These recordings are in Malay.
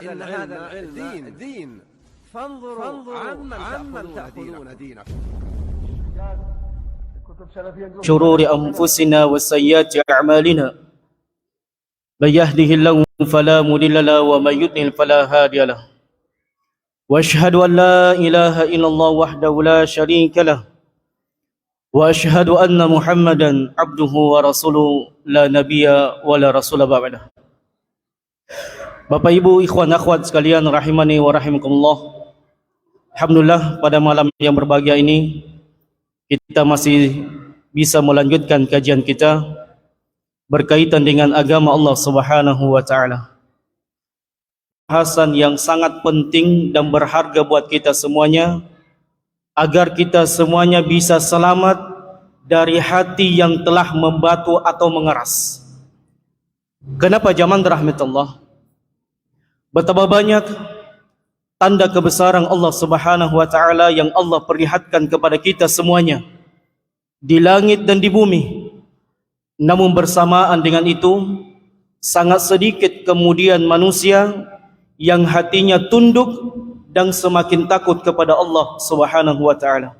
إن هذا العلم دين فانظروا عمن تأخذون دينكم. شرور أنفسنا وسيئات أعمالنا من يهده الله فلا مضل له ومن يضلل فلا هادي له وأشهد أن لا إله إلا الله وحده لا شريك له وأشهد أن محمدا عبده ورسوله لا نبي ولا رسول بعده. Bapak Ibu, ikhwan akhwat sekalian rahimani wa rahimakumullah. Alhamdulillah, pada malam yang berbahagia ini kita masih bisa melanjutkan kajian kita berkaitan dengan agama Allah Subhanahu wa taala. Bahasan yang sangat penting dan berharga buat kita semuanya agar kita semuanya bisa selamat dari hati yang telah membatu atau mengeras. Kenapa jamaah rahmatullah? Betapa banyak tanda kebesaran Allah Subhanahu wa taala yang Allah perlihatkan kepada kita semuanya di langit dan di bumi. Namun bersamaan dengan itu sangat sedikit kemudian manusia yang hatinya tunduk dan semakin takut kepada Allah Subhanahu wa taala.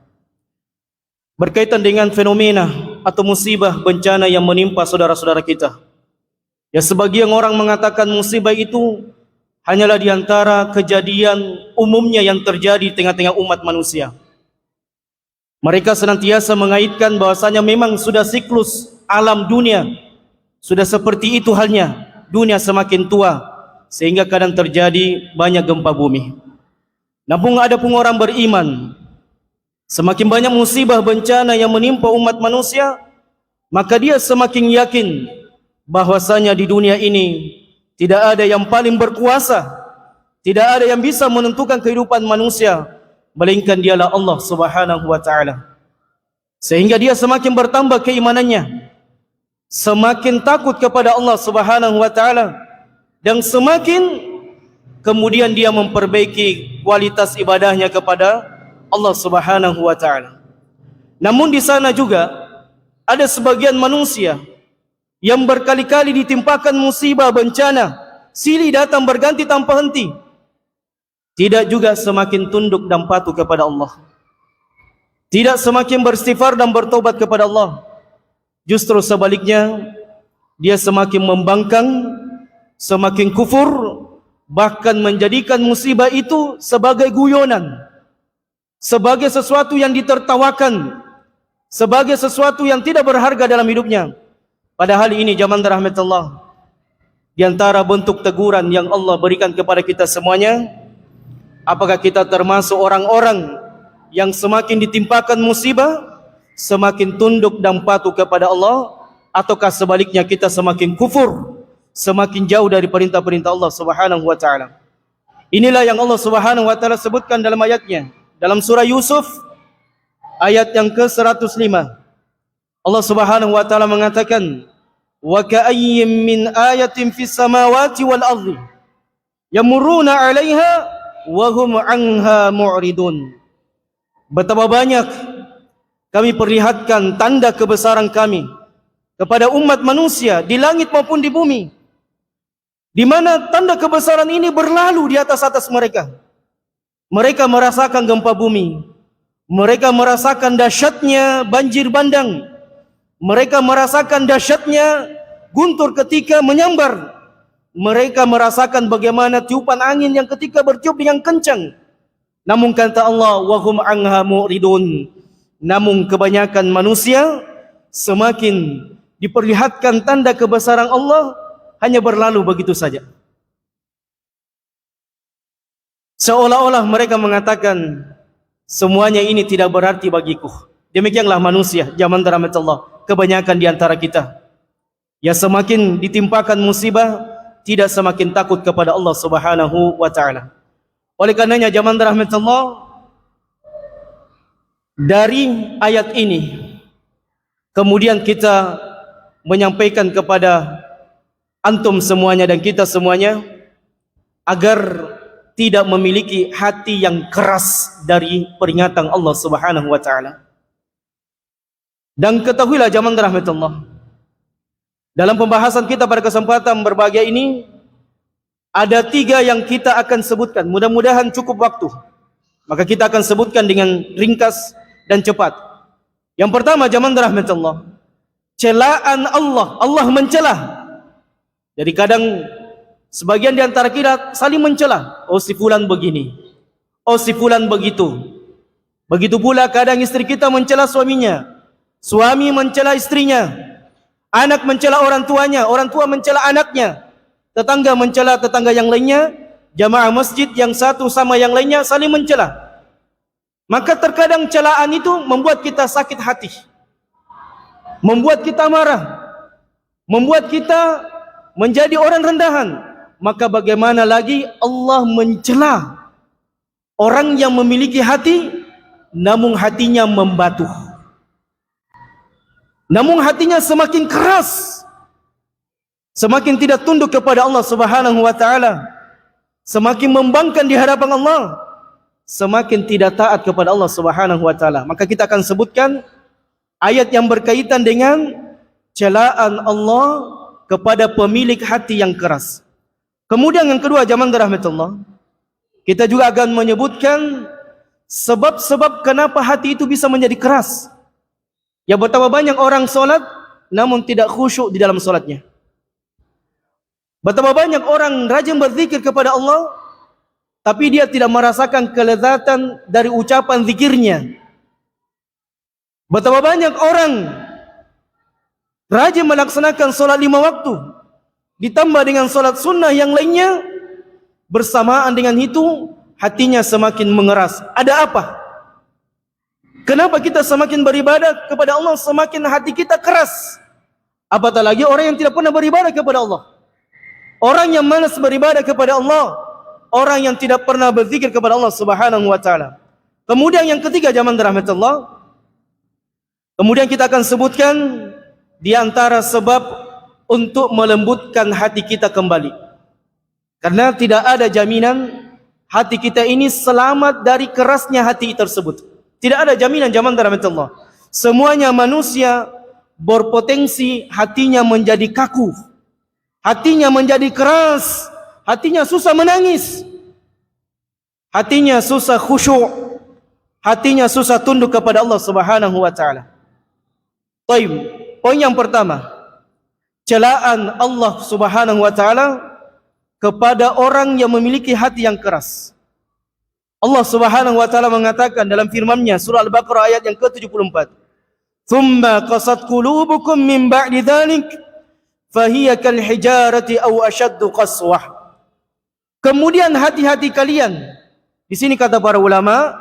Berkaitan dengan fenomena atau musibah bencana yang menimpa saudara-saudara kita. Ya, sebagian orang mengatakan musibah itu hanyalah diantara kejadian umumnya yang terjadi di tengah-tengah umat manusia. Mereka senantiasa mengaitkan bahwasanya memang sudah siklus alam dunia, sudah seperti itu halnya, dunia semakin tua sehingga kadang terjadi banyak gempa bumi. Namun ada pun orang beriman, semakin banyak musibah bencana yang menimpa umat manusia, maka dia semakin yakin bahwasanya di dunia ini tidak ada yang paling berkuasa, tidak ada yang bisa menentukan kehidupan manusia melainkan dialah Allah Subhanahu wa taala. Sehingga dia semakin bertambah keimanannya, semakin takut kepada Allah Subhanahu wa taala, dan semakin kemudian dia memperbaiki kualitas ibadahnya kepada Allah Subhanahu wa taala. Namun di sana juga ada sebagian manusia yang berkali-kali ditimpakan musibah bencana, silih datang berganti tanpa henti, tidak juga semakin tunduk dan patuh kepada Allah, tidak semakin beristighfar dan bertobat kepada Allah. Justru sebaliknya, dia semakin membangkang, semakin kufur, bahkan menjadikan musibah itu sebagai guyonan, sebagai sesuatu yang ditertawakan, sebagai sesuatu yang tidak berharga dalam hidupnya. Padahal ini zaman rahmatullah, di antara bentuk teguran yang Allah berikan kepada kita semuanya, apakah kita termasuk orang-orang yang semakin ditimpakan musibah semakin tunduk dan patuh kepada Allah, ataukah sebaliknya kita semakin kufur, semakin jauh dari perintah-perintah Allah Subhanahu wa taala? Inilah yang Allah Subhanahu wa taala sebutkan dalam ayatnya dalam surah Yusuf ayat yang ke-105. Allah Subhanahu wa taala mengatakan, wa ka'ayyin min ayatin fis samawati wal ardi yamurruna 'alaiha wa hum 'anha mu'ridun. Betapa banyak kami perlihatkan tanda kebesaran kami kepada umat manusia di langit maupun di bumi, di mana tanda kebesaran ini berlalu di atas mereka. Mereka merasakan gempa bumi, mereka merasakan dahsyatnya banjir bandang, mereka merasakan dahsyatnya guntur ketika menyambar, mereka merasakan bagaimana tiupan angin yang ketika bertiup dengan kencang. Namun kata Allah, wa hum anha mu'ridun. Namun kebanyakan manusia semakin diperlihatkan tanda kebesaran Allah hanya berlalu begitu saja. Seolah-olah mereka mengatakan semuanya ini tidak berarti bagiku. Demikianlah manusia zaman rahmatullah, kebanyakan di antara kita. Ya, semakin ditimpakan musibah tidak semakin takut kepada Allah Subhanahu wa taala. Oleh karenanya zaman rahmatullah, dari ayat ini kemudian kita menyampaikan kepada antum semuanya dan kita semuanya agar tidak memiliki hati yang keras dari peringatan Allah Subhanahu wa taala. Dan ketahuilah zaman rahmatullah, dalam pembahasan kita pada kesempatan berbahagia ini Ada 3 yang kita akan sebutkan. Mudah-mudahan cukup waktu. Maka kita akan sebutkan dengan ringkas dan cepat. Yang pertama, jamaah rahmat Allah, celaan Allah. Allah mencela. Jadi kadang sebagian di antara kita saling mencela. Oh si fulan begini. Oh si fulan begitu. Begitu pula kadang istri kita mencela suaminya. Suami mencela istrinya. Anak mencela orang tuanya. Orang tua mencela anaknya. Tetangga mencela tetangga yang lainnya. Jamaah masjid yang satu sama yang lainnya saling mencela. Maka terkadang celaan itu membuat kita sakit hati. Membuat kita marah. Membuat kita menjadi orang rendahan. Maka bagaimana lagi Allah mencela orang yang memiliki hati namun hatinya membatu. Namun hatinya semakin keras. Semakin tidak tunduk kepada Allah Subhanahu wa taala. Semakin membangkang di hadapan Allah. Semakin tidak taat kepada Allah Subhanahu wa taala. Maka kita akan sebutkan ayat yang berkaitan dengan celaan Allah kepada pemilik hati yang keras. Kemudian yang kedua, jamaah rahmatullah, kita juga akan menyebutkan sebab-sebab kenapa hati itu bisa menjadi keras. Ya, betapa banyak orang solat namun tidak khusyuk di dalam solatnya. Betapa banyak orang rajin berzikir kepada Allah tapi dia tidak merasakan kelezatan dari ucapan zikirnya. Betapa banyak orang rajin melaksanakan solat 5 waktu ditambah dengan solat sunnah yang lainnya, bersamaan dengan itu hatinya semakin mengeras. Ada apa? Kenapa kita semakin beribadah kepada Allah semakin hati kita keras? Apatah lagi orang yang tidak pernah beribadah kepada Allah, orang yang malas beribadah kepada Allah, orang yang tidak pernah berzikir kepada Allah Subhanahu wa taala. Kemudian yang ketiga, jamaah rahmatullah, kemudian kita akan sebutkan di antara sebab untuk melembutkan hati kita kembali. Karena tidak ada jaminan hati kita ini selamat dari kerasnya hati tersebut. Tidak ada jaminan, jamaah rahmatullah. Semuanya manusia berpotensi hatinya menjadi kaku. Hatinya menjadi keras. Hatinya susah menangis. Hatinya susah khusyuk. Hatinya susah tunduk kepada Allah Subhanahu wa taala. Baik, poin yang pertama, celaan Allah Subhanahu wa taala kepada orang yang memiliki hati yang keras. Allah Subhanahu wa taala mengatakan dalam firman-Nya surah Al-Baqarah ayat yang ke-74, "Tsumma qasat qulubukum min ba'di dzalik fahiya kal hijarati aw ashaddu qaswah." Kemudian hati-hati kalian. Di sini kata para ulama,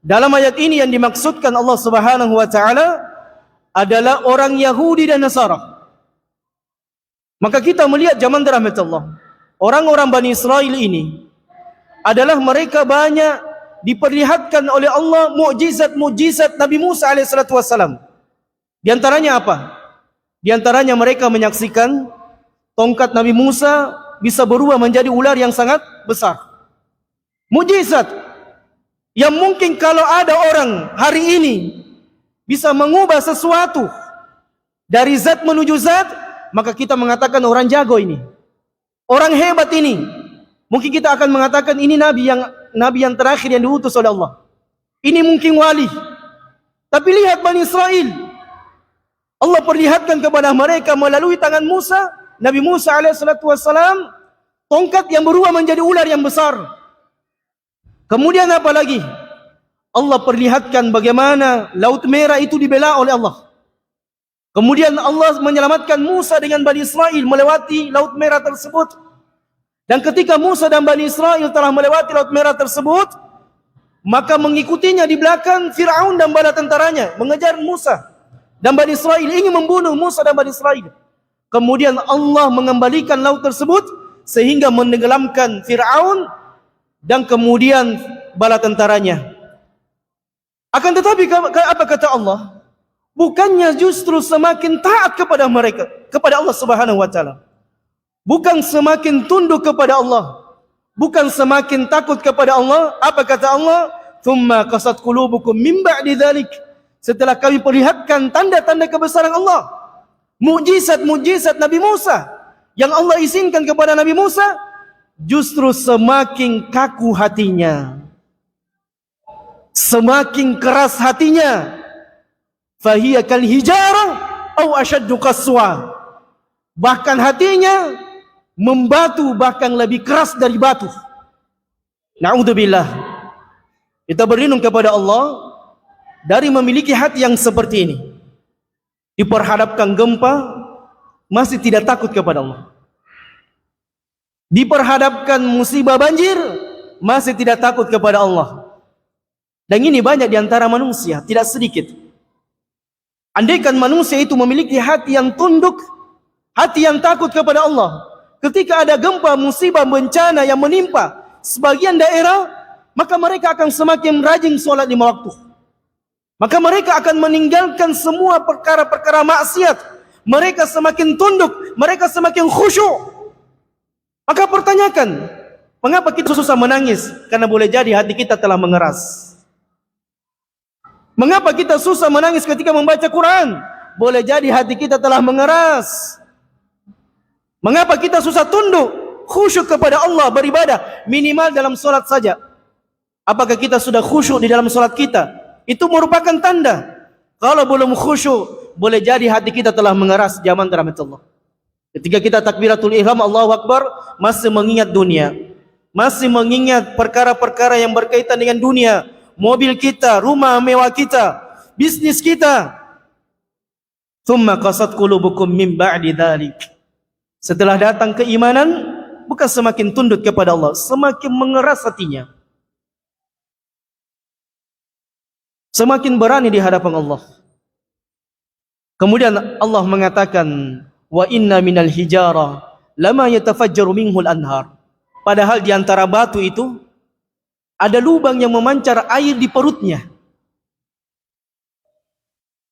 dalam ayat ini yang dimaksudkan Allah Subhanahu wa taala adalah orang Yahudi dan Nasara. Maka kita melihat zaman rahmatullah, orang-orang Bani Israel ini adalah mereka banyak diperlihatkan oleh Allah mukjizat-mukjizat Nabi Musa alaihissalatu wassalam. Di antaranya apa? Di antaranya mereka menyaksikan tongkat Nabi Musa bisa berubah menjadi ular yang sangat besar. Mukjizat yang mungkin kalau ada orang hari ini bisa mengubah sesuatu dari zat menuju zat, maka kita mengatakan orang jago ini, orang hebat ini. Mungkin kita akan mengatakan ini nabi yang terakhir yang diutus oleh Allah. Ini mungkin wali. Tapi lihat Bani Israel, Allah perlihatkan kepada mereka melalui tangan Musa, Nabi Musa alaihissalatu wassalam, tongkat yang berubah menjadi ular yang besar. Kemudian apa lagi? Allah perlihatkan bagaimana Laut Merah itu dibelah oleh Allah. Kemudian Allah menyelamatkan Musa dengan Bani Israel melewati Laut Merah tersebut. Dan ketika Musa dan Bani Israel telah melewati Laut Merah tersebut, maka mengikutinya di belakang Fir'aun dan bala tentaranya mengejar Musa dan Bani Israel, ingin membunuh Musa dan Bani Israel. Kemudian Allah mengembalikan laut tersebut sehingga menenggelamkan Fir'aun dan kemudian bala tentaranya. Akan tetapi apa kata Allah? Bukannya justru semakin taat kepada mereka, kepada Allah Subhanahu wa taala. Bukan semakin tunduk kepada Allah, bukan semakin takut kepada Allah. Apa kata Allah? Tsumma qasat qulubukum min ba'di dzalik. Setelah kami perlihatkan tanda-tanda kebesaran Allah, mukjizat-mukjizat Nabi Musa yang Allah izinkan kepada Nabi Musa, justru semakin kaku hatinya, semakin keras hatinya. Fahiya kal hijarah au ashaddu qaswa. Bahkan hatinya membatu, bahkan lebih keras dari batu. Na'udzubillah. Kita berlindung kepada Allah dari memiliki hati yang seperti ini. Diperhadapkan gempa, masih tidak takut kepada Allah. Diperhadapkan musibah banjir, masih tidak takut kepada Allah. Dan ini banyak di antara manusia, tidak sedikit. Andaikan manusia itu memiliki hati yang tunduk, hati yang takut kepada Allah, ketika ada gempa, musibah, bencana yang menimpa sebagian daerah, maka mereka akan semakin rajin sholat 5 waktu. Maka mereka akan meninggalkan semua perkara-perkara maksiat. Mereka semakin tunduk, mereka semakin khusyuk. Maka pertanyakan, mengapa kita susah menangis? Karena boleh jadi hati kita telah mengeras. Mengapa kita susah menangis ketika membaca Quran? Boleh jadi hati kita telah mengeras. Mengapa kita susah tunduk, khusyuk kepada Allah beribadah, minimal dalam solat saja? Apakah kita sudah khusyuk di dalam solat kita? Itu merupakan tanda. Kalau belum khusyuk, boleh jadi hati kita telah mengeras. Zaman rahmatullah. Ketika kita takbiratul ihram, Allahu Akbar, masih mengingat dunia, masih mengingat perkara-perkara yang berkaitan dengan dunia, mobil kita, rumah mewah kita, bisnis kita. Thumma qasat qulubukum min ba'di dzalik. Setelah datang keimanan, bukan semakin tunduk kepada Allah, semakin mengeras hatinya, semakin berani di hadapan Allah. Kemudian Allah mengatakan, wa inna minal hijara lama yatafajjaru minhul anhar. Padahal di antara batu itu ada lubang yang memancar air di perutnya.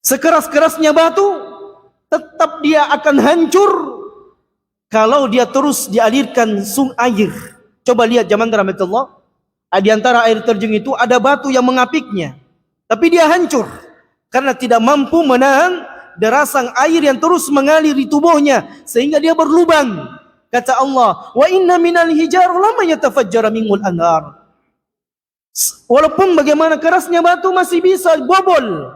Sekeras-kerasnya batu, tetap dia akan hancur kalau dia terus dialirkan air. Coba lihat zaman rahmatullah, di antara air terjun itu ada batu yang mengapiknya, tapi dia hancur karena tidak mampu menahan derasan air yang terus mengalir di tubuhnya sehingga dia berlubang. Kata Allah, wa inna minal hijar lama yatafajjara minhul anhar. Walaupun bagaimana kerasnya batu masih bisa bobol.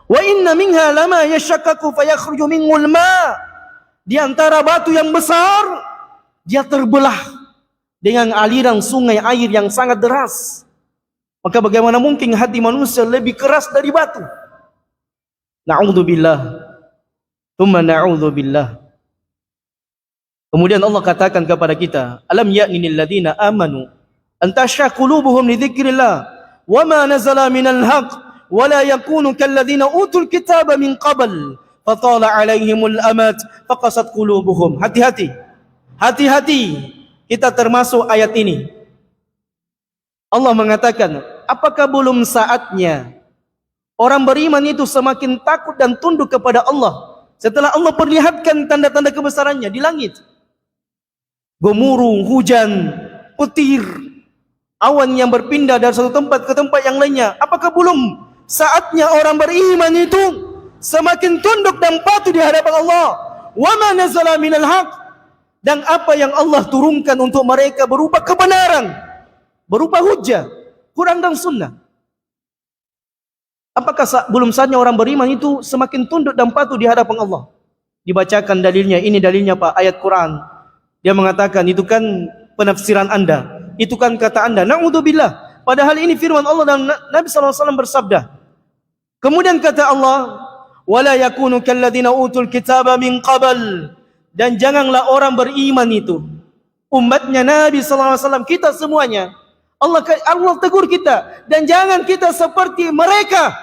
Wa inna minha lama yashaqqaqu fayakhruju minhul ma. Di antara batu yang besar, dia terbelah dengan aliran sungai air yang sangat deras. Maka bagaimana mungkin hati manusia lebih keras dari batu? Na'udzubillah. Tsumma na'udzubillah. Kemudian Allah katakan kepada kita, alam ya'nil ladzina amanu an tashqa qulubuhum li dzikrillah wa ma nazala minal haqq wa la yakunu kal ladzina utul kitaba min qabl fatala 'alaihimul amad faqasat qulubuhum. Hati-hati. Hati-hati. Kita termasuk ayat ini. Allah mengatakan, apakah belum saatnya orang beriman itu semakin takut dan tunduk kepada Allah setelah Allah perlihatkan tanda-tanda kebesarannya di langit? Gemuruh, hujan, petir, awan yang berpindah dari satu tempat ke tempat yang lainnya. Apakah belum saatnya orang beriman itu semakin tunduk dan patuh di hadapan Allah? Wa ma nazala minal haq. Dan apa yang Allah turunkan untuk mereka berupa kebenaran, berupa hujjah, Quran dan sunnah. Apakah belum saatnya orang beriman itu semakin tunduk dan patuh di hadapan Allah? Dibacakan dalilnya, ini dalilnya Pak, ayat Quran. Dia mengatakan, itu kan penafsiran Anda, itu kan kata Anda. Na'udzubillah. Padahal ini firman Allah dan Nabi SAW bersabda. Kemudian kata Allah, wala yakunu kalladzina utul kitaba min qabl. Dan janganlah orang beriman itu, umatnya Nabi SAW, kita semuanya, Allah tegur kita, dan jangan kita seperti mereka,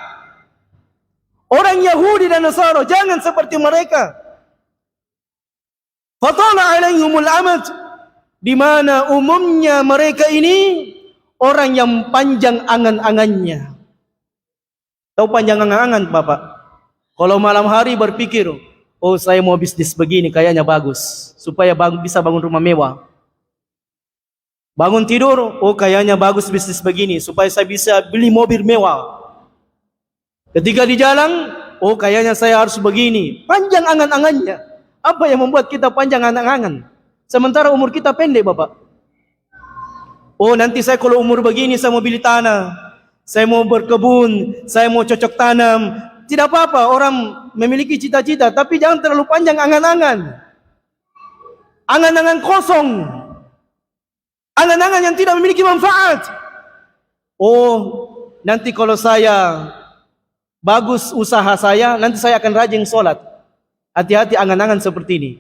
orang Yahudi dan Nasara, jangan seperti mereka. Fatala alaihimul amad, di mana umumnya mereka ini orang yang panjang angan-angannya. Tahu panjang angan-angan Bapak? Kalau malam hari berpikir, oh saya mau bisnis begini, kayaknya bagus, supaya bisa bangun rumah mewah. Bangun tidur, oh kayaknya bagus bisnis begini, supaya saya bisa beli mobil mewah. Ketika di jalan, oh kayaknya saya harus begini. Panjang angan-angannya. Apa yang membuat kita panjang angan-angan? Sementara umur kita pendek, Bapak. Oh, nanti saya kalau umur begini saya mau beli tanah, saya mau berkebun, saya mau cocok tanam. Tidak apa-apa orang memiliki cita-cita, tapi jangan terlalu panjang angan-angan. Angan-angan kosong. Angan-angan yang tidak memiliki manfaat. Oh, nanti kalau saya bagus usaha saya, nanti saya akan rajin sholat. Hati-hati angan-angan seperti ini.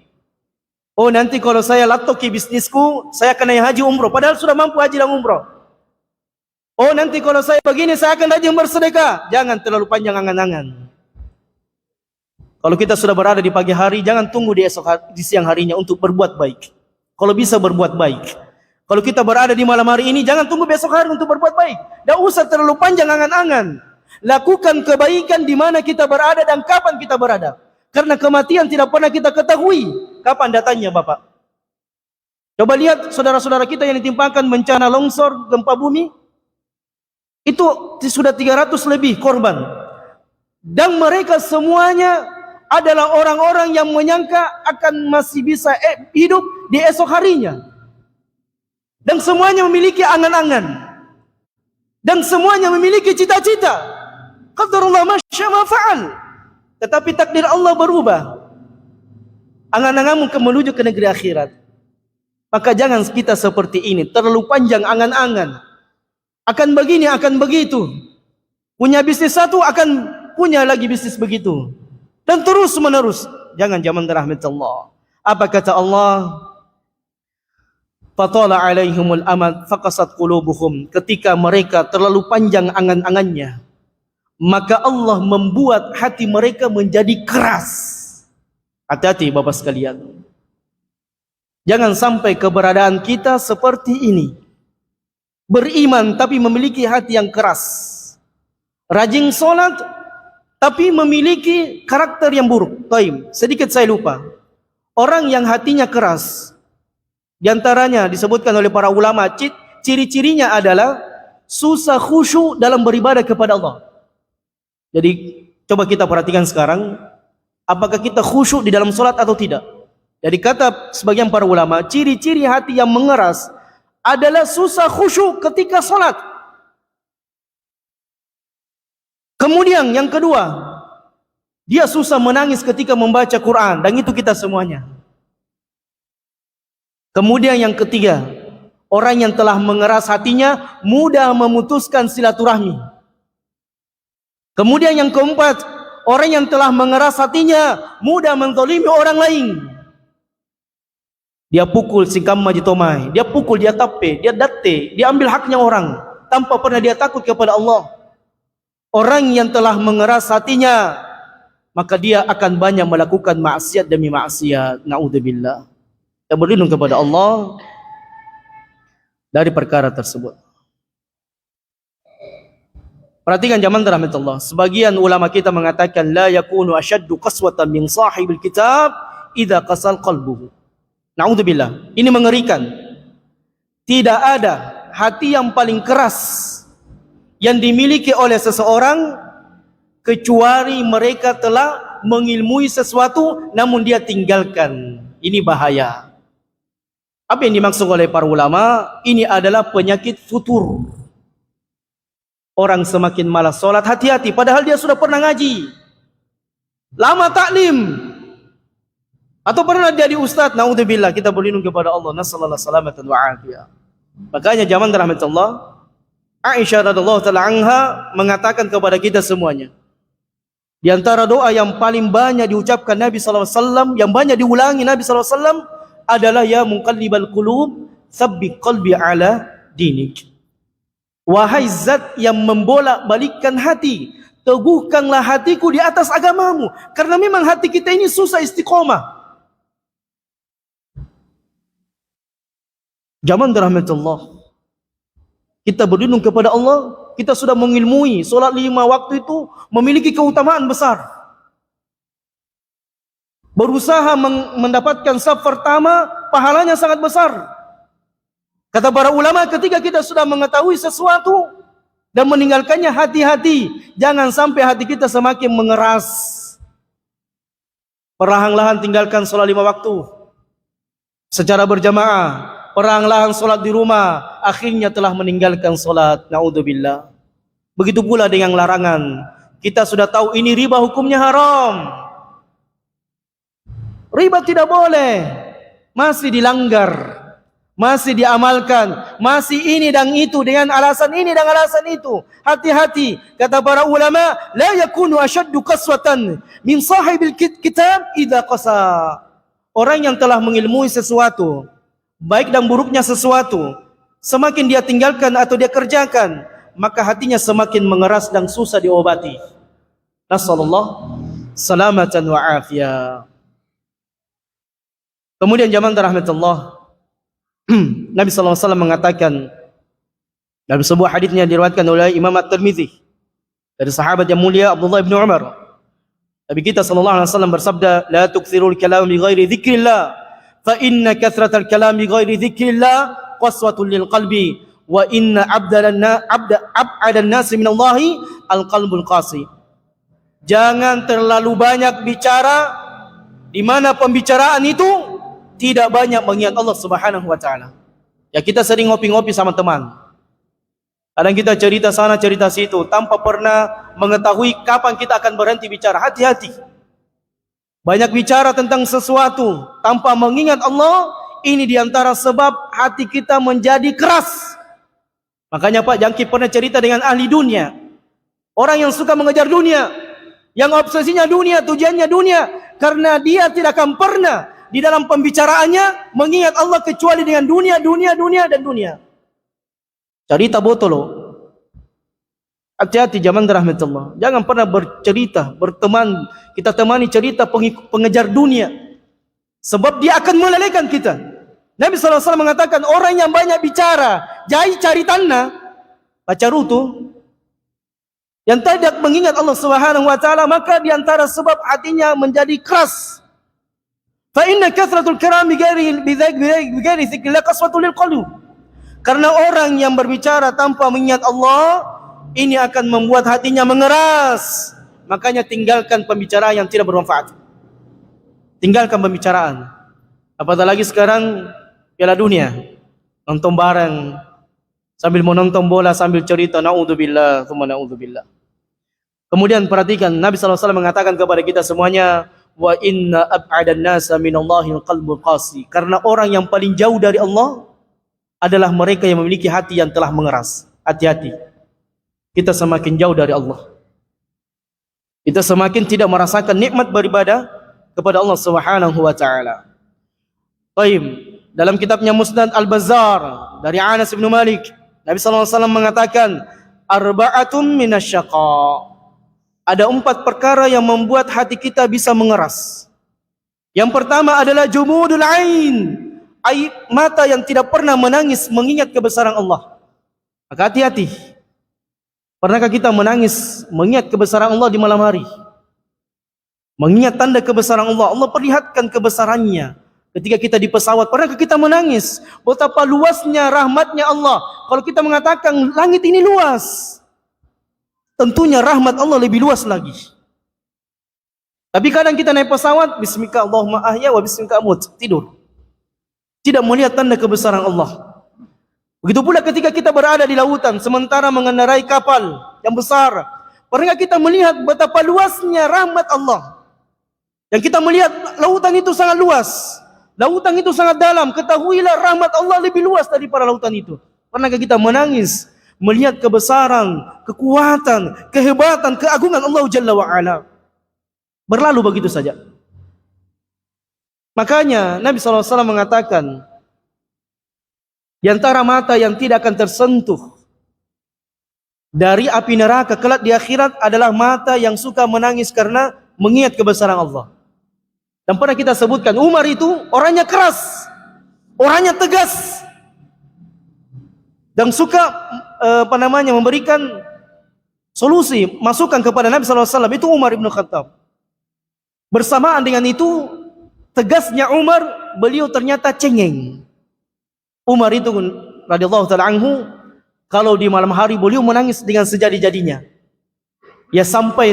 Oh, nanti kalau saya latoki bisnisku, saya akan naik haji umroh. Padahal sudah mampu haji dan umroh. Oh, nanti kalau saya begini, saya akan rajin bersedekah. Jangan terlalu panjang angan-angan. Kalau kita sudah berada di pagi hari, jangan tunggu di di siang harinya untuk berbuat baik. Kalau bisa berbuat baik. Kalau kita berada di malam hari ini, jangan tunggu besok hari untuk berbuat baik. Tidak usah terlalu panjang angan-angan. Lakukan kebaikan di mana kita berada dan kapan kita berada. Karena kematian tidak pernah kita ketahui kapan datangnya, Bapak. Coba lihat saudara-saudara kita yang ditimpakan bencana longsor, gempa bumi. Itu sudah 300 lebih korban. Dan mereka semuanya adalah orang-orang yang menyangka akan masih bisa hidup di esok harinya. Dan semuanya memiliki angan-angan. Dan semuanya memiliki cita-cita. Qadarullah masya ma fa'al. Tetapi takdir Allah berubah. Angan-anganmu menuju ke negeri akhirat. Maka jangan kita seperti ini, terlalu panjang angan-angan. Akan begini, akan begitu. Punya bisnis satu, akan punya lagi bisnis begitu. Dan terus menerus. Jangan zaman rahmat Allah. Apa kata Allah? Fatala alaihimul amad faqasat qulubuhum. Ketika mereka terlalu panjang angan-angannya, maka Allah membuat hati mereka menjadi keras. Hati-hati Bapak sekalian. Jangan sampai keberadaan kita seperti ini. Beriman tapi memiliki hati yang keras. Rajin sholat tapi memiliki karakter yang buruk. Taib, sedikit saya lupa. Orang yang hatinya keras, di antaranya disebutkan oleh para ulama, ciri-cirinya adalah susah khusyuk dalam beribadah kepada Allah. Jadi coba kita perhatikan sekarang, apakah kita khusyuk di dalam sholat atau tidak. Jadi kata sebagian para ulama, ciri-ciri hati yang mengeras adalah susah khusyuk ketika sholat. Kemudian yang kedua, dia susah menangis ketika membaca Quran. Dan itu kita semuanya. Kemudian yang ketiga, orang yang telah mengeras hatinya mudah memutuskan silaturahmi. Kemudian yang keempat, orang yang telah mengeras hatinya mudah menzalimi orang lain. Dia pukul singkam majitomai, dia pukul, dia tape, dia date, dia ambil haknya orang tanpa pernah dia takut kepada Allah. Orang yang telah mengeras hatinya, maka dia akan banyak melakukan maksiat demi maksiat. Naudzubillah. Kita berlindung kepada Allah dari perkara tersebut. Perhatikan zaman rahmatullah. Sebagian ulama kita mengatakan la yakunu ashaddu qaswatan min sahibil kitab idza qasal qalbuhu. Naudzubillah. Ini mengerikan. Tidak ada hati yang paling keras yang dimiliki oleh seseorang kecuali mereka telah mengilmui sesuatu namun dia tinggalkan. Ini bahaya. Apa yang dimaksud oleh para ulama? Ini adalah penyakit futur. Orang semakin malas sholat, hati-hati. Padahal dia sudah pernah ngaji, lama taklim, atau pernah jadi ustaz. Naudzubillah, kita berlindung kepada Allah. Nasallallahu salamatan wa afiyah. Makanya zaman rahmatullah, Aisyah radhiyallahu taala anha mengatakan kepada kita semuanya, di antara doa yang paling banyak diucapkan Nabi sallallahu alaihi wasallam, yang banyak diulangi Nabi sallallahu alaihi wasallam adalah ya muqallibal qulub, tsabbit qalbi ala dinik. Wahai zat yang membolak-balikkan hati, teguhkanlah hatiku di atas agamamu. Karena memang hati kita ini susah istiqomah. Zaman rahmatullah, kita berlindung kepada Allah. Kita sudah mengilmui solat 5 waktu itu memiliki keutamaan besar. Berusaha mendapatkan saf pertama, pahalanya sangat besar. Kata para ulama, ketika kita sudah mengetahui sesuatu dan meninggalkannya, hati-hati. Jangan sampai hati kita semakin mengeras. Perlahan-lahan tinggalkan sholat 5 waktu. secara berjamaah, perlahan-lahan solat di rumah, akhirnya telah meninggalkan solat. Naudzubillah. Begitu pula dengan larangan. Kita sudah tahu ini riba hukumnya haram. Riba tidak boleh, masih dilanggar, masih diamalkan, masih ini dan itu dengan alasan ini dan alasan itu. Hati-hati, kata para ulama, la yakunu ashaddu qaswatan min sahibil kitab idza qasa. Orang yang telah mengilmui sesuatu, baik dan buruknya sesuatu, semakin dia tinggalkan atau dia kerjakan, maka hatinya semakin mengeras dan susah diobati. Nasallallahu salamatan wa afiyah. Kemudian jamaah rahmatullah, Nabi SAW mengatakan dalam sebuah hadisnya diriwayatkan oleh Imam At-Tirmidzi dari sahabat yang mulia Abdullah bin Umar, Nabi kita SAW bersabda, la tukthirul kalam bi ghairi dzikrillah fa inna kathratal kalam bi ghairi dzikrillah qaswatun lil qalbi wa inna ab'adan nasi minallahi al-qalbul qasi. Jangan terlalu banyak bicara di mana pembicaraan itu tidak banyak mengingat Allah Subhanahu wa taala. Ya, kita sering ngopi-ngopi sama teman. Kadang kita cerita sana cerita situ tanpa pernah mengetahui kapan kita akan berhenti bicara. Hati-hati. Banyak bicara tentang sesuatu tanpa mengingat Allah, ini diantara sebab hati kita menjadi keras. Makanya Pak Jangki pernah cerita dengan ahli dunia. Orang yang suka mengejar dunia, yang obsesinya dunia, tujuannya dunia, karena dia tidak akan pernah di dalam pembicaraannya mengingat Allah kecuali dengan dunia, dan dunia. Cerita botol. Hati-hati zaman rahmatullah. Jangan pernah bercerita, berteman, kita temani cerita pengejar dunia. Sebab dia akan melalaikan kita. Nabi SAW mengatakan orang yang banyak bicara, jai cari tanah, baca rutu, yang tidak mengingat Allah Subhanahu wa taala, maka di antara sebab hatinya menjadi keras. Fa inna kathratul kalam bi ghairi dzikrillah qaswatul lil qalbi. Karena orang yang berbicara tanpa mengingat Allah, ini akan membuat hatinya mengeras. Makanya tinggalkan pembicaraan yang tidak bermanfaat. Tinggalkan pembicaraan. Apatah lagi sekarang Piala Dunia, nonton bareng sambil menonton bola sambil cerita, naudzubillah, tsumma naudzubillah. Kemudian perhatikan, Nabi SAW mengatakan kepada kita semuanya, wa inna ab'adan nasa minallahi qalbul qasi. Karena orang yang paling jauh dari Allah adalah mereka yang memiliki hati yang telah mengeras. Hati-hati. Kita semakin jauh dari Allah, kita semakin tidak merasakan nikmat beribadah kepada Allah Subhanahu wa taala. Baik, dalam kitabnya Musnad Al-Bazzar dari Anas bin Malik, Nabi sallallahu alaihi wasallam mengatakan, arba'atun minasyaqa. Ada 4 perkara yang membuat hati kita bisa mengeras. Yang pertama adalah jumudul ain, air mata yang tidak pernah menangis mengingat kebesaran Allah. Maka hati-hati. Pernahkah kita menangis mengingat kebesaran Allah di malam hari? Mengingat tanda kebesaran Allah, Allah perlihatkan kebesarannya. Ketika kita di pesawat, pernahkah kita menangis? Betapa luasnya rahmatnya Allah. Kalau kita mengatakan langit ini luas, tentunya rahmat Allah lebih luas lagi. Tapi kadang kita naik pesawat, bismika Allahumma ahya wa bismika amut, tidur. Tidak melihat tanda kebesaran Allah. Begitu pula ketika kita berada di lautan, sementara mengendarai kapal yang besar, pernahkah kita melihat betapa luasnya rahmat Allah? Yang kita melihat lautan itu sangat luas, lautan itu sangat dalam. Ketahuilah rahmat Allah lebih luas daripada lautan itu. Pernahkah kita menangis melihat kebesaran, kekuatan, kehebatan, keagungan Allah Jalla wa'ala? Berlalu begitu saja. Makanya Nabi SAW mengatakan, di antara mata yang tidak akan tersentuh dari api neraka kelak di akhirat adalah mata yang suka menangis karena mengingat kebesaran Allah. Dan pernah kita sebutkan, Umar itu orangnya keras, orangnya tegas, dan suka memberikan solusi, masukan kepada Nabi SAW. Itu Umar ibn Khattab. Bersamaan dengan itu, tegasnya Umar, beliau ternyata cengeng. Umar itu radhiyallahu ta'ala anhu, kalau di malam hari beliau menangis dengan sejadi-jadinya. Ya sampai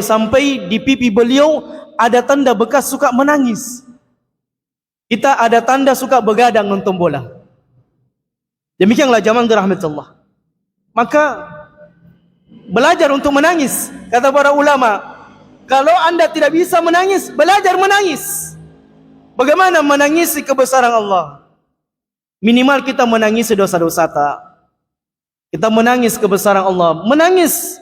di pipi beliau ada tanda bekas suka menangis. kita ada tanda suka begadang nonton bola. Demikianlah zaman dirahmati Allah. Maka belajar untuk menangis. Kata para ulama, kalau anda tidak bisa menangis, belajar menangis. Bagaimana menangisi kebesaran Allah? Minimal kita menangisi dosa-dosa tak. Kita menangis kebesaran Allah. Menangis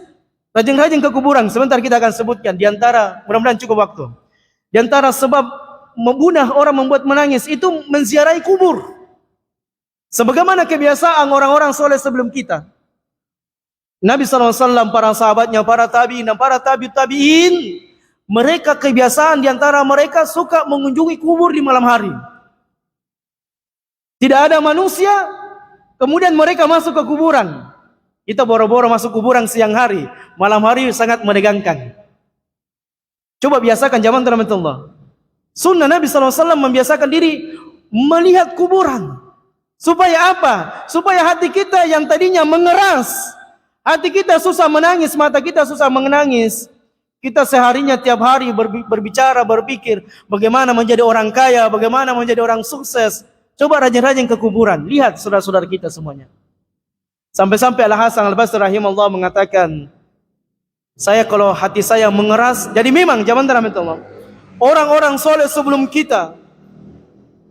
rajin-rajin ke kuburan. Sebentar kita akan sebutkan. Di antara, mudah-mudahan cukup waktu. Di antara sebab membunuh orang membuat menangis itu menziarahi kubur. Sebagaimana kebiasaan orang-orang soleh sebelum kita. Nabi SAW, para sahabatnya, para tabi'in dan para tabi'in, mereka kebiasaan di antara mereka suka mengunjungi kubur di malam hari. Tidak ada manusia, kemudian mereka masuk ke kuburan. Kita boro-boro masuk kuburan siang hari, malam hari sangat menegangkan. Coba biasakan zaman Allah. Sunnah Nabi SAW membiasakan diri melihat kuburan. Supaya apa? Supaya hati kita yang tadinya mengeras, hati kita susah menangis, mata kita susah menangis. Kita seharinya tiap hari berbicara, berpikir bagaimana menjadi orang kaya, bagaimana menjadi orang sukses. Coba rajin-rajin ke kuburan, lihat saudara-saudara kita semuanya. Sampai-sampai Al-Hasan Al-Basri rahimahullah mengatakan, saya kalau hati saya mengeras, jadi memang zaman Allah, orang-orang soleh sebelum kita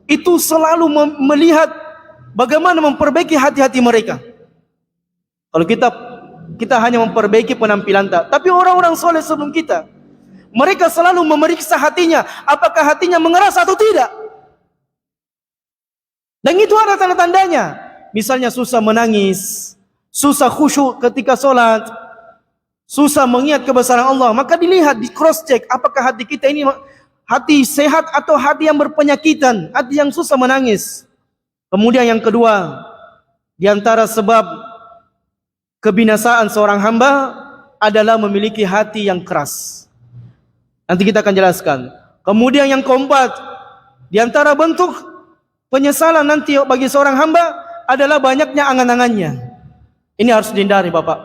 itu selalu melihat bagaimana memperbaiki hati-hati mereka. Kalau kita hanya memperbaiki penampilan tak, tapi orang-orang soleh sebelum kita, mereka selalu memeriksa hatinya, apakah hatinya mengeras atau tidak. Dan itu ada tanda-tandanya. Misalnya susah menangis, susah khusyuk ketika sholat, susah mengingat kebesaran Allah, maka dilihat, di cross check, apakah hati kita ini hati sehat atau hati yang berpenyakitan, hati yang susah menangis. Kemudian yang kedua, di antara sebab kebinasaan seorang hamba adalah memiliki hati yang keras. Nanti kita akan jelaskan. Kemudian yang keempat, di antara bentuk penyesalan nanti bagi seorang hamba adalah banyaknya angan-angannya. Ini harus dihindari Bapak.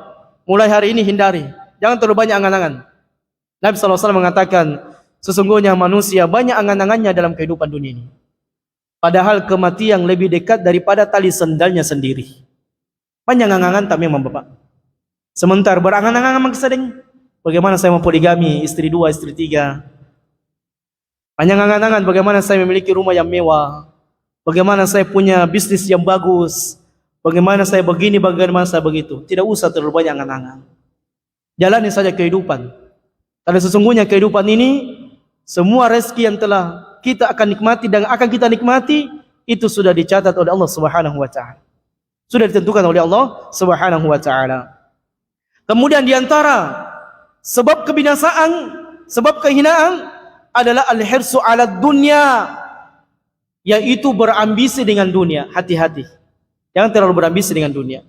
Mulai hari ini hindari. Jangan terlalu banyak angan-angan. Nabi SAW mengatakan, sesungguhnya manusia banyak angan-angannya dalam kehidupan dunia ini. Padahal kematian lebih dekat daripada tali sendalnya sendiri. Banyak angan-angan tak memang Bapak. Sementara berangan-angan sedang, bagaimana saya mempoligami istri 2, istri 3. Banyak angan-angan bagaimana saya memiliki rumah yang mewah. Bagaimana saya punya bisnis yang bagus. Bagaimana saya begini, bagaimana saya begitu. Tidak usah terlalu banyak angan-angan. Jalani saja kehidupan. Karena sesungguhnya kehidupan ini, semua rezeki yang telah kita akan nikmati dan akan kita nikmati, itu sudah dicatat oleh Allah Subhanahu wa taala. Sudah ditentukan oleh Allah Subhanahu wa taala. Kemudian di antara sebab kebinasaan, sebab kehinaan adalah al-hirsu 'ala dunya, yaitu berambisi dengan dunia. Hati-hati. Jangan terlalu berambisi dengan dunia.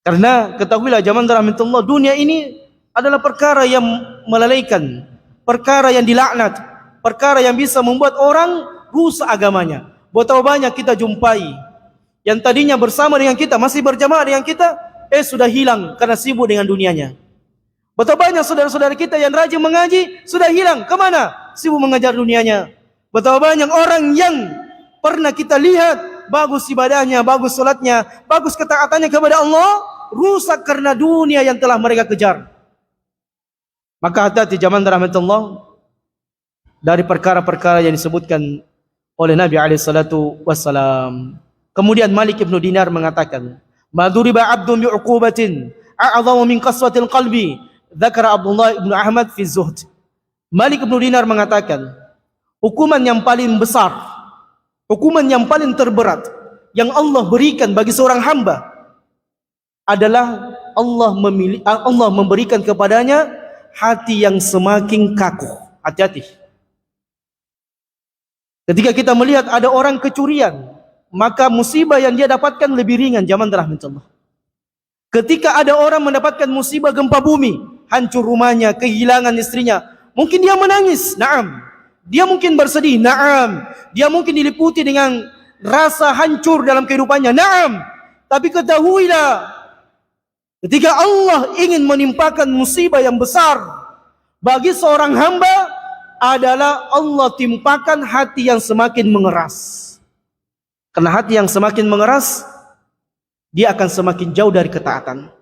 Karena ketahuilah zaman rahmatullah, dunia ini adalah perkara yang melalaikan, perkara yang dilaknat, perkara yang bisa membuat orang rusak agamanya. Betapa banyak kita jumpai yang tadinya bersama dengan kita, masih berjamaah dengan kita, sudah hilang karena sibuk dengan dunianya. Betapa banyak saudara-saudara kita yang rajin mengaji, sudah hilang. Kemana? Sibuk mengajar dunianya. Betapa banyak orang yang pernah kita lihat bagus ibadahnya, bagus solatnya, bagus ketaatannya kepada Allah, rusak karena dunia yang telah mereka kejar. Maka hati-hati zaman rahmatullah dari perkara-perkara yang disebutkan oleh Nabi SAW. Kemudian Malik ibn Dinar mengatakan, "Maduriba 'abdun bi'uqubatin a'dhamu min qaswatil qalbi." Dzakara Abdullah ibn Ahmad fi Zuhd. Malik ibn Dinar mengatakan, hukuman yang paling besar, hukuman yang paling terberat yang Allah berikan bagi seorang hamba adalah Allah memberikan kepadanya hati yang semakin kaku. Hati-hati. Ketika kita melihat ada orang kecurian, maka musibah yang dia dapatkan lebih ringan zaman rahmatullah. Ketika ada orang mendapatkan musibah gempa bumi, hancur rumahnya, kehilangan istrinya, mungkin dia menangis, na'am. Dia mungkin bersedih, na'am. Dia mungkin diliputi dengan rasa hancur dalam kehidupannya, na'am. Tapi ketahuilah, ketika Allah ingin menimpakan musibah yang besar bagi seorang hamba, adalah Allah timpakan hati yang semakin mengeras. Karena hati yang semakin mengeras, dia akan semakin jauh dari ketaatan.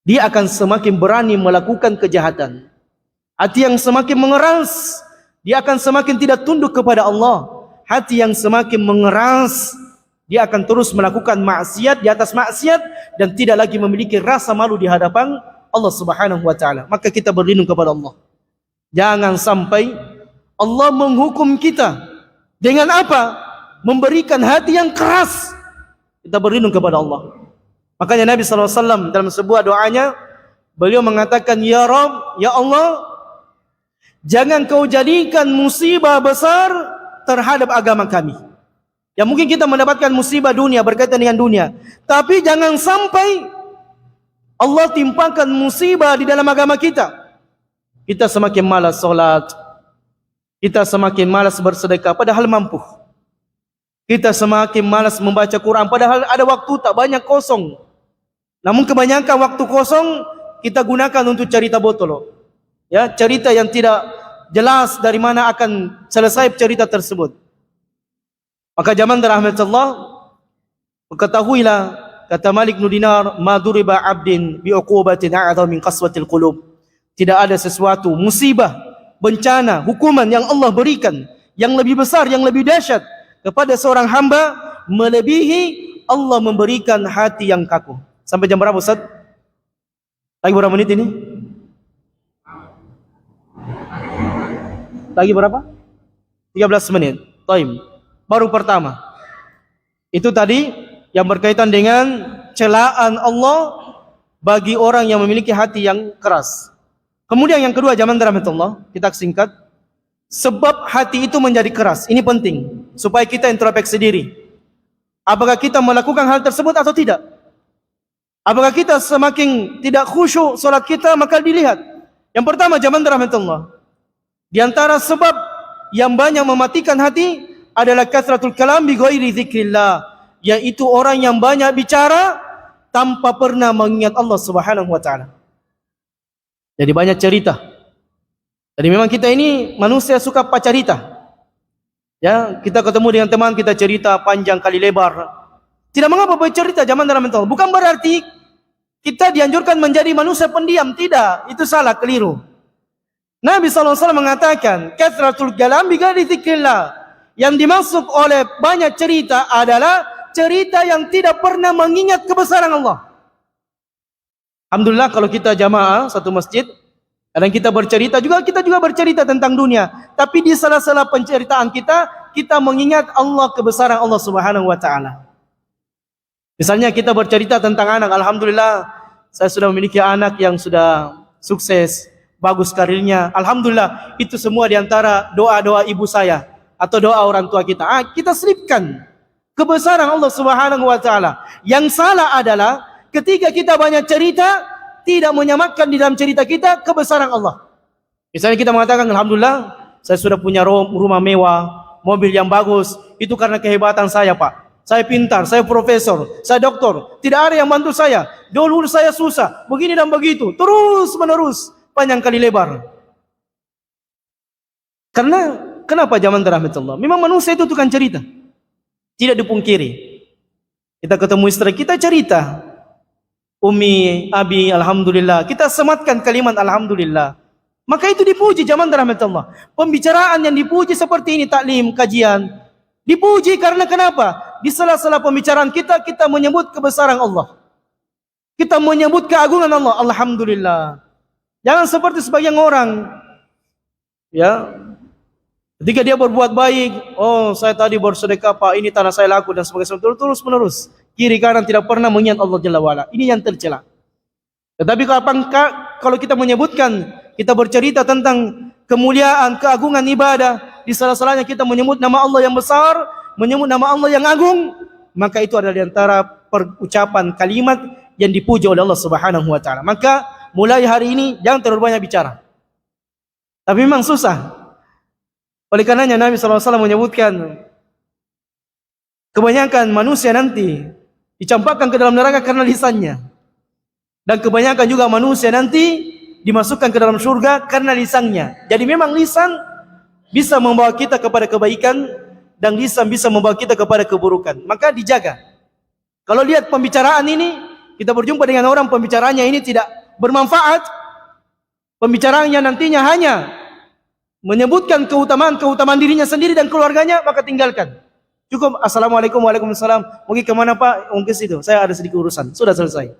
Dia akan semakin berani melakukan kejahatan. Hati yang semakin mengeras, dia akan semakin tidak tunduk kepada Allah. Hati yang semakin mengeras, dia akan terus melakukan maksiat di atas maksiat dan tidak lagi memiliki rasa malu di hadapan Allah Subhanahu wa taala. Maka kita berlindung kepada Allah. Jangan sampai Allah menghukum kita dengan apa? Memberikan hati yang keras. Kita berlindung kepada Allah. Makanya Nabi SAW dalam sebuah doanya, beliau mengatakan, Ya Rabb, Ya Allah, jangan kau jadikan musibah besar terhadap agama kami. Ya mungkin kita mendapatkan musibah dunia berkaitan dengan dunia, tapi jangan sampai Allah timpakan musibah di dalam agama kita. Kita semakin malas solat, kita semakin malas bersedekah padahal mampu. Kita semakin malas membaca Quran padahal ada waktu tak banyak kosong. Namun kebanyakan waktu kosong kita gunakan untuk cerita botol. Ya, cerita yang tidak jelas dari mana akan selesai cerita tersebut. Maka zaman rahmat Allah, ketahuilah kata Malik bin Dinar, ma duriba 'abdin bi uqubatin a'dham min qaswatil qulub. Tidak ada sesuatu musibah, bencana, hukuman yang Allah berikan yang lebih besar, yang lebih dahsyat kepada seorang hamba melebihi Allah memberikan hati yang kaku. Sampai jam berapa Ustaz? Lagi berapa menit ini? Lagi berapa? 13 menit. Time. Baru pertama. Itu tadi yang berkaitan dengan celaan Allah bagi orang yang memiliki hati yang keras. Kemudian yang kedua, zaman rahmatullah, kita singkat. Sebab hati itu menjadi keras. Ini penting supaya kita introspeksi diri. Apakah kita melakukan hal tersebut atau tidak? Apakah kita semakin tidak khusyuk solat kita, maka dilihat. Yang pertama, zaman rahmatullah, di antara sebab yang banyak mematikan hati adalah kasratul kalam bi ghairi zikrillah, yaitu orang yang banyak bicara tanpa pernah mengingat Allah Subhanahu wa taala. Jadi banyak cerita. Jadi memang kita ini manusia suka pacarita. Ya, kita ketemu dengan teman, kita cerita panjang kali lebar. Tidak mengapa bercerita zaman dalam mental. Bukan berarti kita dianjurkan menjadi manusia pendiam, tidak. Itu salah, keliru. Nabi SAW mengatakan, kathratul kalam bi ghairi dzikrillah. Yang dimaksud oleh banyak cerita adalah cerita yang tidak pernah mengingat kebesaran Allah. Alhamdulillah kalau kita jamaah satu masjid, kadang kita bercerita juga, kita juga bercerita tentang dunia. Tapi di sela-sela penceritaan kita mengingat Allah, kebesaran Allah Subhanahu wa taala. Misalnya kita bercerita tentang anak, alhamdulillah saya sudah memiliki anak yang sudah sukses, bagus karirnya. Alhamdulillah, itu semua di antara doa-doa ibu saya atau doa orang tua kita. Kita selipkan kebesaran Allah Subhanahu wa taala. Yang salah adalah ketika kita banyak cerita, tidak menyamakan di dalam cerita kita kebesaran Allah. Misalnya kita mengatakan, alhamdulillah saya sudah punya rumah mewah, mobil yang bagus. Itu karena kehebatan saya, Pak. Saya pintar, saya profesor, saya doktor. Tidak ada yang bantu saya. Dulu saya susah, begini dan begitu. Terus menerus, panjang kali lebar. Karena kenapa zaman rahmatullah? Memang manusia itu tukang cerita. Tidak dipungkiri. Kita ketemu istri, kita cerita. Umi, Abi, alhamdulillah. Kita sematkan kalimat alhamdulillah. Maka itu dipuji zaman rahmatullah. Pembicaraan yang dipuji seperti ini, taklim, kajian. Dipuji karena kenapa? Di sela-sela pembicaraan kita menyebut kebesaran Allah. Kita menyebut keagungan Allah. Alhamdulillah. Jangan seperti sebagian orang. Ya. Ketika dia berbuat baik, oh saya tadi bersedekah Pak, ini tanah saya laku dan sebagainya. Terus menerus. Kiri kanan tidak pernah mengingat Allah Jalla wa'ala. Ini yang tercela. Tetapi kalau kita menyebutkan, kita bercerita tentang kemuliaan, keagungan ibadah, di salah-salahnya kita menyebut nama Allah yang besar, menyebut nama Allah yang agung, maka itu adalah di antara perucapan kalimat yang dipuji oleh Allah Subhanahu wa taala. Maka mulai hari ini jangan terlalu banyak bicara. Tapi memang susah. Oleh karenanya Nabi SAW menyebutkan, kebanyakan manusia nanti dicampakkan ke dalam neraka karena lisannya. Dan kebanyakan juga manusia nanti dimasukkan ke dalam surga karena lisannya. Jadi memang lisan bisa membawa kita kepada kebaikan dan lisan bisa membawa kita kepada keburukan. Maka dijaga. Kalau lihat pembicaraan ini, kita berjumpa dengan orang pembicaranya ini tidak bermanfaat, pembicaraannya nantinya hanya menyebutkan keutamaan dirinya sendiri dan keluarganya, maka tinggalkan. Cukup assalamualaikum, waalaikumsalam. Mungkin kemana Pak? Mungkin situ. Saya ada sedikit urusan. Sudah selesai.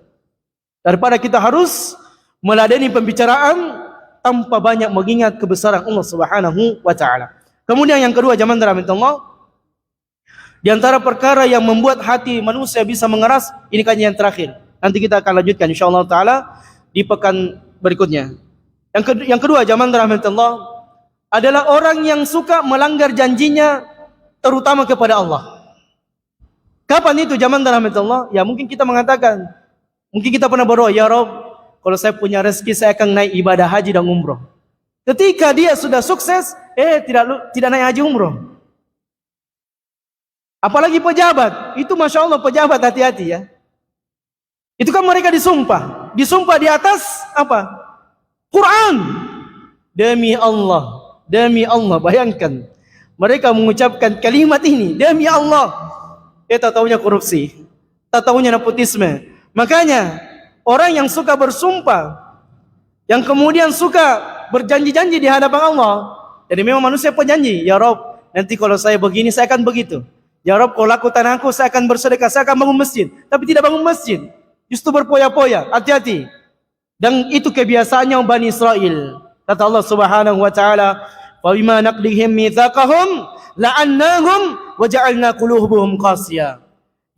Daripada kita harus meladeni pembicaraan tanpa banyak mengingat kebesaran Allah Subhanahu wa taala. Kemudian yang kedua, jamaah rahmatullah, di antara perkara yang membuat hati manusia bisa mengeras, ini kajian terakhir. Nanti kita akan lanjutkan insyaallah taala di pekan berikutnya. Yang kedua, jamaah rahmatullah, adalah orang yang suka melanggar janjinya terutama kepada Allah. Kapan itu jamaah rahmatullah? Ya mungkin kita mengatakan, mungkin kita pernah berdoa, ya Rabb, kalau saya punya rezeki saya akan naik ibadah haji dan umroh. Ketika dia sudah sukses, tidak naik haji umroh. Apalagi pejabat, itu masya Allah pejabat, hati-hati ya. Itu kan mereka disumpah di atas apa? Quran. Demi Allah, bayangkan. Mereka mengucapkan kalimat ini, demi Allah. Tak taunya korupsi, tak taunya nepotisme. Makanya orang yang suka bersumpah, yang kemudian suka berjanji-janji di hadapan Allah, jadi memang manusia penjanji. Ya Rob, nanti kalau saya begini, saya akan begitu. Ya Rob, kalau laku tanahku, saya akan bersedekah, saya akan bangun masjid. Tapi tidak bangun masjid, justru berpoya-poya. Hati-hati. Dan itu kebiasaannya Bani Israel. Kata Allah Subhanahu wa taala, "Wa bima naqdihim mitsaqahum la'annahum wa ja'alna qulubuhum qasiyah."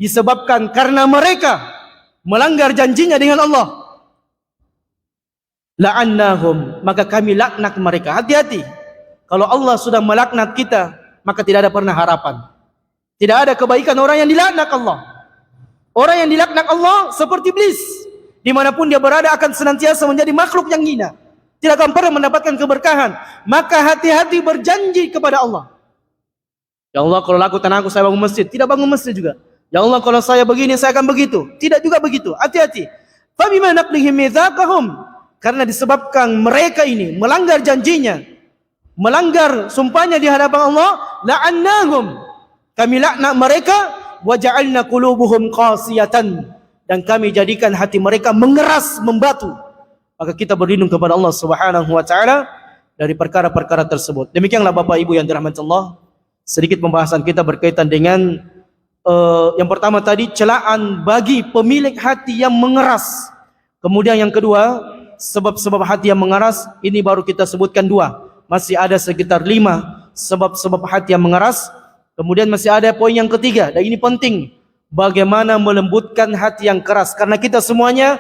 Disebabkan karena mereka melanggar janjinya dengan Allah, la'annahum, maka kami laknat mereka. Hati-hati. Kalau Allah sudah melaknat kita, maka tidak ada pernah harapan. Tidak ada kebaikan orang yang dilaknat Allah. Orang yang dilaknat Allah seperti iblis. Dimanapun dia berada akan senantiasa menjadi makhluk yang hina. Tidak akan pernah mendapatkan keberkahan. Maka hati-hati berjanji kepada Allah. Ya Allah, kalau laku tanahku saya bangun masjid. Tidak bangun masjid juga. Ya Allah, kalau saya begini saya akan begitu. Tidak juga begitu. Hati-hati. Fabima naqlihim mitsaqahum, karena disebabkan mereka ini melanggar janjinya, melanggar sumpahnya di hadapan Allah, la'annahum, kami laknat mereka, wa ja'alna qulubuhum qasiyatan, dan kami jadikan hati mereka mengeras, membatu. Maka kita berlindung kepada Allah Subhanahu wa taala dari perkara-perkara tersebut. Demikianlah Bapak Ibu yang dirahmati Allah, sedikit pembahasan kita berkaitan dengan yang pertama tadi, celaan bagi pemilik hati yang mengeras. Kemudian yang kedua, sebab-sebab hati yang mengeras, ini baru kita sebutkan 2. Masih ada sekitar 5 sebab-sebab hati yang mengeras. Kemudian masih ada poin yang ketiga, dan ini penting, bagaimana melembutkan hati yang keras. Karena kita semuanya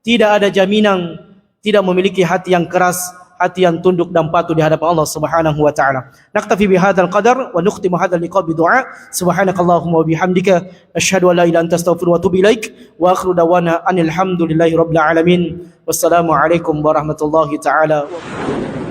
tidak ada jaminan tidak memiliki hati yang keras, hati yang tunduk dan patuh di hadapan Allah Subhanahu wa taala. Naktafi bihadzal qadar wa nukhtimu hadzal liqa bi du'a. Subhanakallahumma wa bihamdika asyhadu an la ilaha illa anta astaghfiruka wa atubu ilaik. Wa akhiru da'wana anil hamdulillahi rabbil alamin. Wassalamu alaikum warahmatullahi taala wabarakatuh.